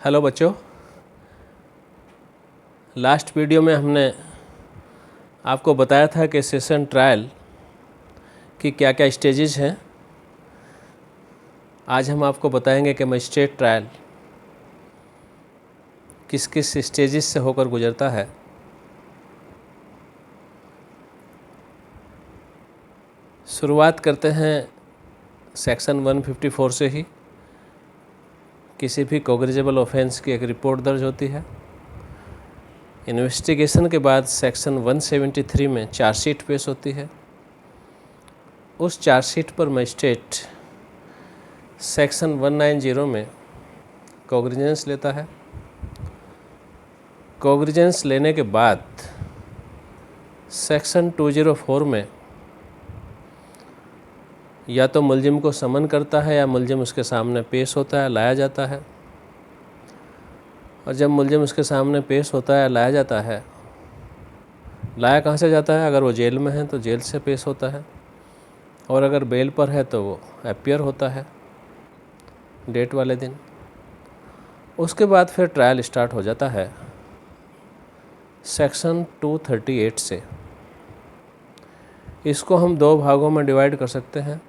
Hello बच्चों, last video में हमने आपको बताया था कि सेशन ट्रायल की क्या क्या स्टेजेस हैं। आज हम आपको बताएंगे कि मजिस्ट्रेट ट्रायल किस किस स्टेजेस से होकर गुजरता है। शुरुआत करते हैं सेक्शन 154 से ही। किसी भी कोग्निजेबल ऑफेंस की एक रिपोर्ट दर्ज होती है। इन्वेस्टिगेशन के बाद सेक्शन 173 में चार्जशीट पेश होती है। उस चार्जशीट पर मजिस्ट्रेट सेक्शन 190 में कोग्निजेंस लेता है। कोग्निजेंस लेने के बाद सेक्शन 204 में या तो मुलजिम को समन करता है या मुलजिम उसके सामने पेश होता है, लाया जाता है। और जब मुलजिम उसके सामने पेश होता है, लाया जाता है, लाया कहाँ से जाता है? अगर वो जेल में है तो जेल से पेश होता है, और अगर बेल पर है तो वो अपीयर होता है डेट वाले दिन। उसके बाद फिर ट्रायल स्टार्ट हो जाता है सेक्शन 238 से। इसको हम दो भागों में डिवाइड कर सकते हैं।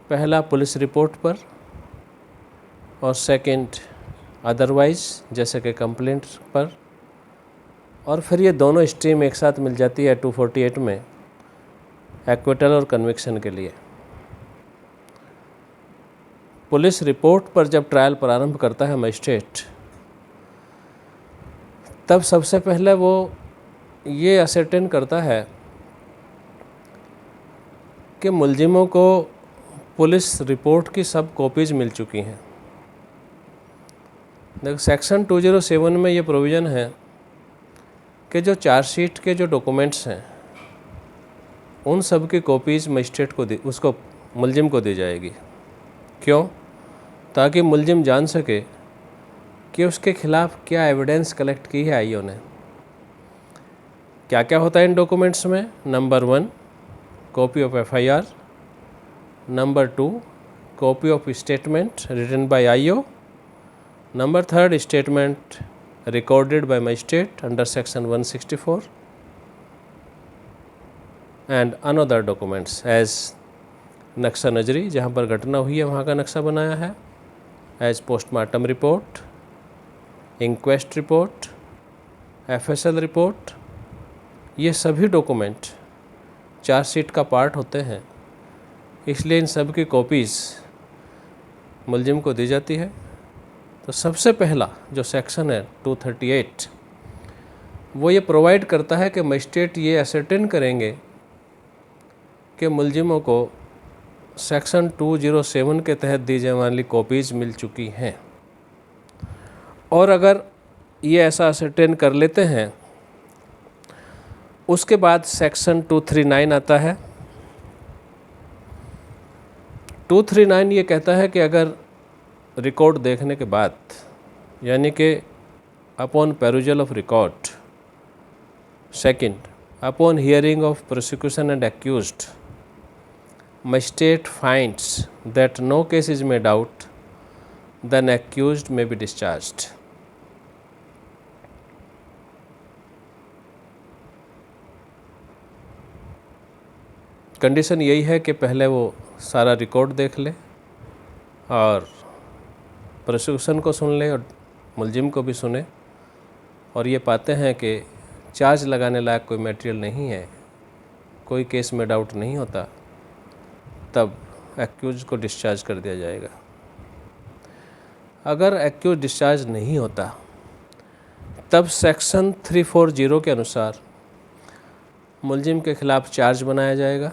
पहला पुलिस रिपोर्ट पर और सेकंड अदरवाइज जैसे कि कंप्लेंट पर। और फिर ये दोनों स्ट्रीम एक साथ मिल जाती है 248 में एक्विटल और कन्विक्शन के लिए। पुलिस रिपोर्ट पर जब ट्रायल प्रारंभ करता है मजिस्ट्रेट, तब सबसे पहले वो ये असर्टेन करता है कि मुलजिमों को पुलिस रिपोर्ट की सब कॉपीज़ मिल चुकी हैं। देखो, सेक्शन 207 में ये प्रोविज़न है कि जो चार्जशीट के जो डॉक्यूमेंट्स हैं उन सब की कॉपीज़ मजिस्ट्रेट को उसको मुलजिम को दी जाएगी। क्यों? ताकि मुलजिम जान सके कि उसके खिलाफ़ क्या एविडेंस कलेक्ट की है आईओ ने। क्या क्या होता है इन डॉक्यूमेंट्स में? Number 1 copy of FIR, number 2 copy of statement written by IO, number 3 statement recorded by magistrate under section 164 and another documents as नक्शा नजरी, जहाँ पर घटना हुई है वहाँ का नक्शा बनाया है, as postmortem report, inquest report, FSL report. ये सभी डॉक्यूमेंट चार्जशीट का पार्ट होते हैं, इसलिए इन सब की कॉपीज़ मुलजिम को दी जाती है। तो सबसे पहला जो सेक्शन है 238, वो ये प्रोवाइड करता है कि मजिस्ट्रेट ये असर्टेन करेंगे कि मुलजिमों को सेक्शन 207 के तहत दी जाने वाली कॉपीज़ मिल चुकी हैं। और अगर ये ऐसा असर्टेन कर लेते हैं, उसके बाद सेक्शन 239 आता है। 239 ये कहता है कि अगर रिकॉर्ड देखने के बाद, यानी कि upon perusal of record, second upon hearing of prosecution and accused, magistrate finds that no case is made out, then accused may be discharged. Condition यही है कि पहले वो सारा रिकॉर्ड देख ले और प्रोसिक्यूशन को सुन ले और मुलजिम को भी सुने, और ये पाते हैं कि चार्ज लगाने लायक कोई मटेरियल नहीं है, कोई केस में डाउट नहीं होता, तब एक्यूज को डिस्चार्ज कर दिया जाएगा। अगर एक्यूज डिस्चार्ज नहीं होता, तब सेक्शन 340 के अनुसार मुलजिम के खिलाफ चार्ज बनाया जाएगा।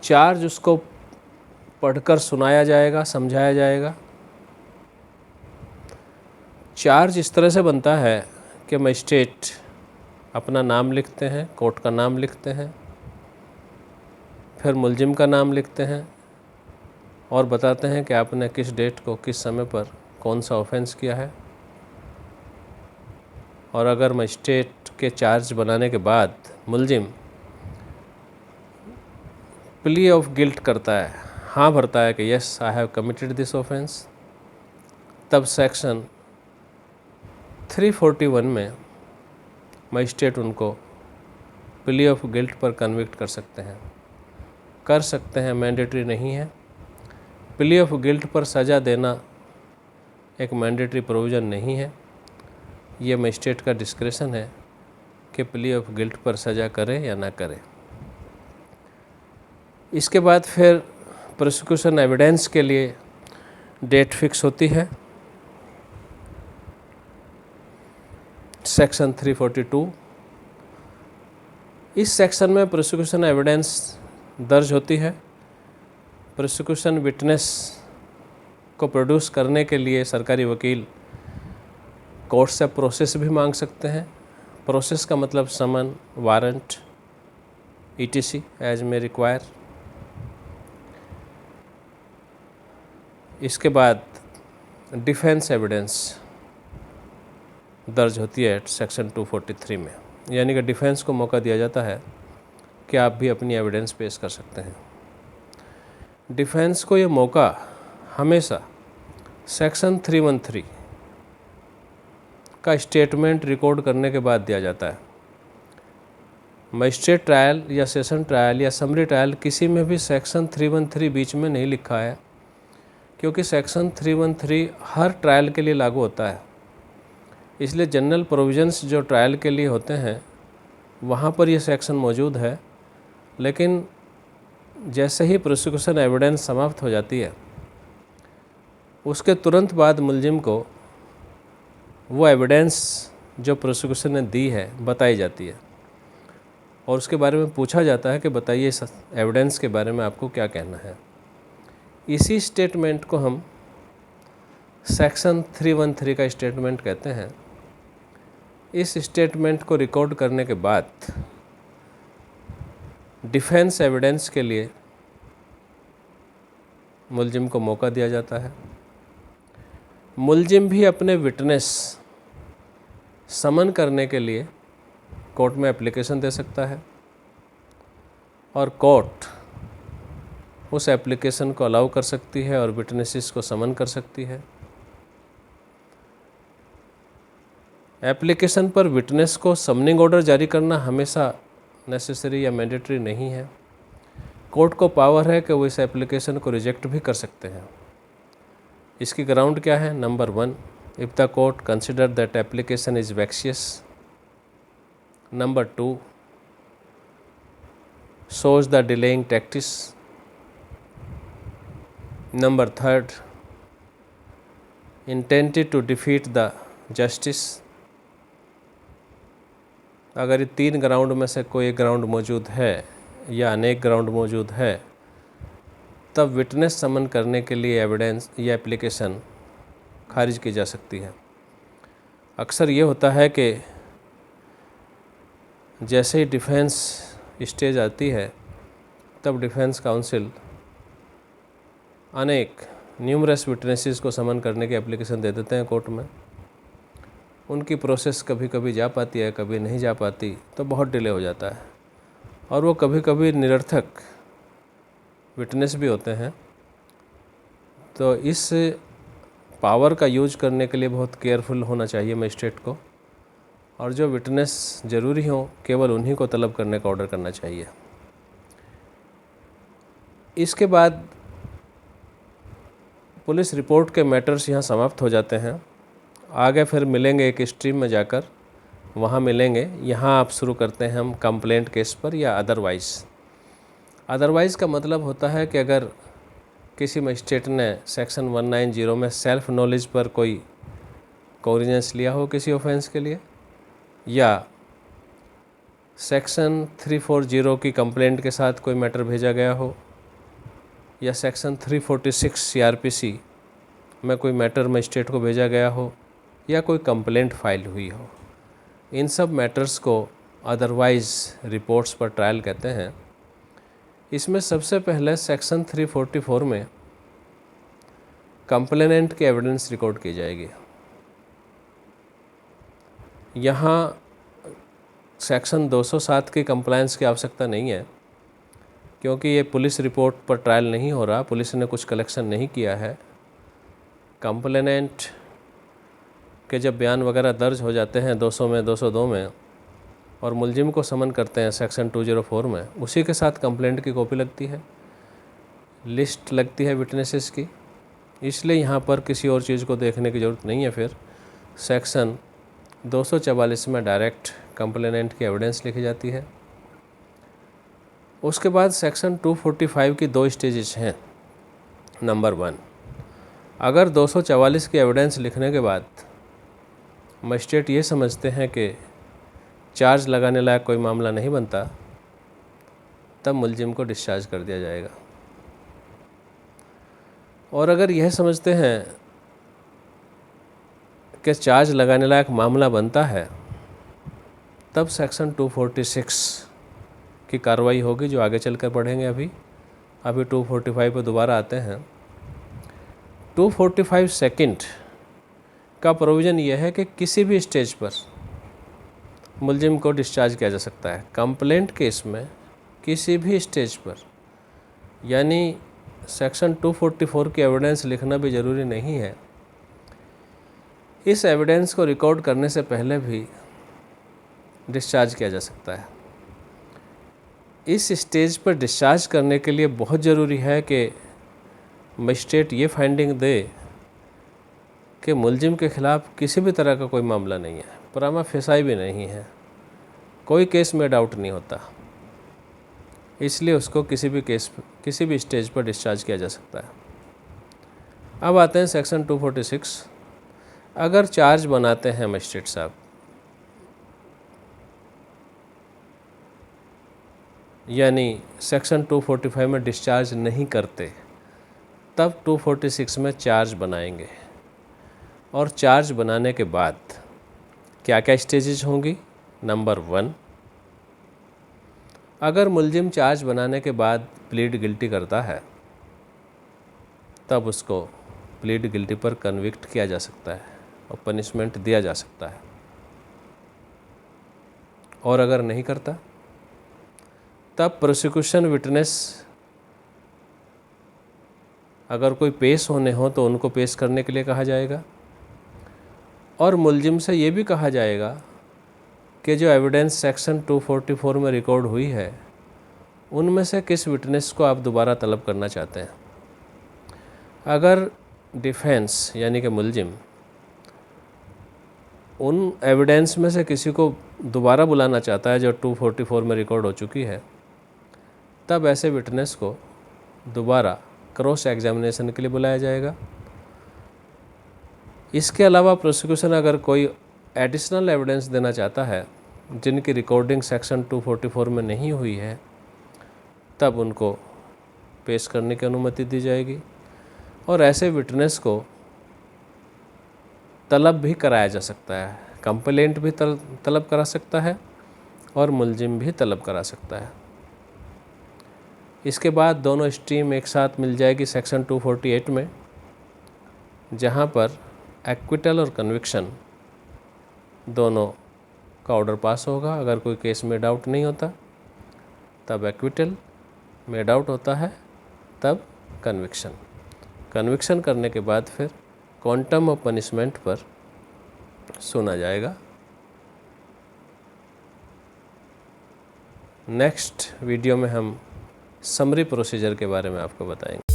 चार्ज उसको पढ़कर सुनाया जाएगा, समझाया जाएगा। चार्ज इस तरह से बनता है कि मजिस्ट्रेट अपना नाम लिखते हैं, कोर्ट का नाम लिखते हैं, फिर मुलजिम का नाम लिखते हैं और बताते हैं कि आपने किस डेट को किस समय पर कौन सा ऑफेंस किया है। और अगर मजिस्ट्रेट के चार्ज बनाने के बाद मुलजिम प्ली ऑफ गिल्ट करता है, हाँ भरता है कि yes I have committed this offence, तब सेक्शन 341 में मजिस्ट्रेट उनको प्ली ऑफ गिल्ट पर कन्विक्ट कर सकते हैं, मैंडेटरी नहीं है। प्ली ऑफ गिल्ट पर सज़ा देना एक मैंडेटरी प्रोविज़न नहीं है, ये मजिस्ट्रेट का डिस्क्रेशन है कि प्ली ऑफ गिल्ट पर सज़ा करे या ना करे। इसके बाद फिर प्रोसिक्यूशन एविडेंस के लिए डेट फिक्स होती है। सेक्शन 342, इस सेक्शन में प्रोसिक्यूशन एविडेंस दर्ज होती है। प्रोसिक्यूशन विटनेस को प्रोड्यूस करने के लिए सरकारी वकील कोर्ट से प्रोसेस भी मांग सकते हैं। प्रोसेस का मतलब summon, warrant, ETC as may require. इसके बाद डिफेंस एविडेंस दर्ज होती है सेक्शन 243 में, यानी कि डिफेंस को मौका दिया जाता है कि आप भी अपनी एविडेंस पेश कर सकते हैं। डिफेंस को ये मौका हमेशा सेक्शन 313 का स्टेटमेंट रिकॉर्ड करने के बाद दिया जाता है। मजिस्ट्रेट ट्रायल या सेशन ट्रायल या समरी ट्रायल किसी में भी सेक्शन 313 बीच में नहीं लिखा है, क्योंकि सेक्शन 313 हर ट्रायल के लिए लागू होता है। इसलिए जनरल प्रोविजंस जो ट्रायल के लिए होते हैं वहाँ पर ये सेक्शन मौजूद है, लेकिन जैसे ही प्रोसिक्यूशन एविडेंस समाप्त हो जाती है उसके तुरंत बाद मुलजिम को वो एविडेंस जो प्रोसिक्यूशन ने दी है बताई जाती है और उसके बारे में पूछा जाता है कि बताइए इस एविडेंस के बारे में आपको क्या कहना है। इसी स्टेटमेंट को हम सेक्शन 313 का स्टेटमेंट कहते हैं। इस स्टेटमेंट को रिकॉर्ड करने के बाद डिफेंस एविडेंस के लिए मुलजिम को मौका दिया जाता है। मुलजिम भी अपने विटनेस समन करने के लिए कोर्ट में एप्लीकेशन दे सकता है और कोर्ट उस एप्लीकेशन को अलाउ कर सकती है और विटनेसेस को समन कर सकती है। एप्लीकेशन पर विटनेस को समनिंग ऑर्डर जारी करना हमेशा नेसेसरी या मैंडेटरी नहीं है। कोर्ट को पावर है कि वो इस एप्लीकेशन को रिजेक्ट भी कर सकते हैं। इसकी ग्राउंड क्या है? Number 1, if the court consider that application is vexatious. Number 2, shows the delaying tactics. Number 3, intended to defeat the justice. अगर ये 3 ग्राउंड में से कोई एक ग्राउंड मौजूद है या अनेक ग्राउंड मौजूद है तब विटनेस समन करने के लिए एविडेंस या एप्लीकेशन खारिज की जा सकती है। अक्सर ये होता है कि जैसे ही डिफेंस स्टेज आती है तब डिफेंस काउंसिल अनेक न्यूमरस विटनेसेस को समन करने की एप्लीकेशन दे देते हैं कोर्ट में। उनकी प्रोसेस कभी कभी जा पाती है, कभी नहीं जा पाती, तो बहुत डिले हो जाता है और वो कभी कभी निरर्थक विटनेस भी होते हैं। तो इस पावर का यूज करने के लिए बहुत केयरफुल होना चाहिए मजिस्ट्रेट को, और जो विटनेस ज़रूरी हो केवल उन्हीं को तलब करने का ऑर्डर करना चाहिए। इसके बाद पुलिस रिपोर्ट के मैटर्स यहाँ समाप्त हो जाते हैं। आगे फिर मिलेंगे एक स्ट्रीम में जाकर, वहाँ मिलेंगे। यहाँ आप शुरू करते हैं हम कंप्लेंट केस पर या अदरवाइज़। अदरवाइज़ का मतलब होता है कि अगर किसी मजिस्ट्रेट ने सेक्शन 190 में सेल्फ नॉलेज पर कोई कॉग्निजेंस लिया हो किसी ऑफेंस के लिए, या सेक्शन 340 की कंप्लेंट के साथ कोई मैटर भेजा गया हो, या सेक्शन 346 CRPC में कोई मैटर मजिस्ट्रेट को भेजा गया हो, या कोई कंप्लेंट फाइल हुई हो, इन सब मैटर्स को अदरवाइज़ रिपोर्ट्स पर ट्रायल कहते हैं। इसमें सबसे पहले सेक्शन 344 में कंप्लेनेंट की एविडेंस रिकॉर्ड की जाएगी। यहाँ सेक्शन 207 की कंप्लायंस की आवश्यकता नहीं है, क्योंकि ये पुलिस रिपोर्ट पर ट्रायल नहीं हो रहा, पुलिस ने कुछ कलेक्शन नहीं किया है, कंप्लेनेंट के जब बयान वगैरह दर्ज हो जाते हैं 200 में 202 में और मुलजिम को समन करते हैं सेक्शन 204 में, उसी के साथ कंप्लेंट की कॉपी लगती है, लिस्ट लगती है विटनेसेस की। इसलिए यहाँ पर किसी और चीज़ को देखने की ज़रूरत नहीं है। फिर सेक्शन 244 में डायरेक्ट कंप्लेनेंट की एविडेंस लिखी जाती है। उसके बाद सेक्शन 245 की 2 स्टेजेस हैं। नंबर 1, अगर 244 की एविडेंस लिखने के बाद मजिस्ट्रेट ये समझते हैं कि चार्ज लगाने लायक कोई मामला नहीं बनता, तब मुलजिम को डिस्चार्ज कर दिया जाएगा। और अगर यह समझते हैं कि चार्ज लगाने लायक मामला बनता है, तब सेक्शन 246 की कार्रवाई होगी, जो आगे चलकर पढ़ेंगे। अभी 245 पर दोबारा आते हैं। 245 सेकंड का प्रोविज़न यह है कि किसी भी स्टेज पर मुलजिम को डिस्चार्ज किया जा सकता है। कंप्लेंट केस में किसी भी स्टेज पर, यानी सेक्शन 244 की एविडेंस लिखना भी ज़रूरी नहीं है। इस एविडेंस को रिकॉर्ड करने से पहले भी डिस्चार्ज किया जा सकता है। इस स्टेज पर डिस्चार्ज करने के लिए बहुत ज़रूरी है कि मजिस्ट्रेट ये फाइंडिंग दे कि मुलजिम के ख़िलाफ़ किसी भी तरह का कोई मामला नहीं है, प्रमा फेसाई भी नहीं है, कोई केस में डाउट नहीं होता, इसलिए उसको किसी भी स्टेज पर डिस्चार्ज किया जा सकता है। अब आते हैं सेक्शन 246। अगर चार्ज बनाते हैं मजिस्ट्रेट साहब, यानी सेक्शन 245 में डिस्चार्ज नहीं करते, तब 246 में चार्ज बनाएंगे। और चार्ज बनाने के बाद क्या क्या स्टेजेस होंगी? नंबर 1, अगर मुलजिम चार्ज बनाने के बाद प्लीड गिल्टी करता है, तब उसको प्लीड गिल्टी पर कन्विक्ट किया जा सकता है और पनिशमेंट दिया जा सकता है। और अगर नहीं करता, तब प्रोसिक्यूशन विटनेस अगर कोई पेश होने हो तो उनको पेश करने के लिए कहा जाएगा। और मुलजिम से ये भी कहा जाएगा कि जो एविडेंस सेक्शन 244 में रिकॉर्ड हुई है, उनमें से किस विटनेस को आप दोबारा तलब करना चाहते हैं। अगर डिफेंस यानी कि मुलजिम उन एविडेंस में से किसी को दोबारा बुलाना चाहता है जो 244 में रिकॉर्ड हो चुकी है, तब ऐसे विटनेस को दोबारा क्रॉस एग्जामिनेशन के लिए बुलाया जाएगा। इसके अलावा प्रोसिक्यूशन अगर कोई एडिशनल एविडेंस देना चाहता है जिनकी रिकॉर्डिंग सेक्शन 244 में नहीं हुई है, तब उनको पेश करने की अनुमति दी जाएगी। और ऐसे विटनेस को तलब भी कराया जा सकता है। कंप्लेंट भी तलब करा सकता है और मुलजिम भी तलब करा सकता है। इसके बाद दोनों स्ट्रीम एक साथ मिल जाएगी सेक्शन 248 में, जहाँ पर एक्विटल और कन्विक्शन दोनों का ऑर्डर पास होगा। अगर कोई केस में डाउट नहीं होता तब एक्विटल, में डाउट होता है तब कन्विक्शन करने के बाद फिर क्वांटम ऑफ पनिशमेंट पर सुना जाएगा। नेक्स्ट वीडियो में हम समरी प्रोसीजर के बारे में आपको बताएंगे।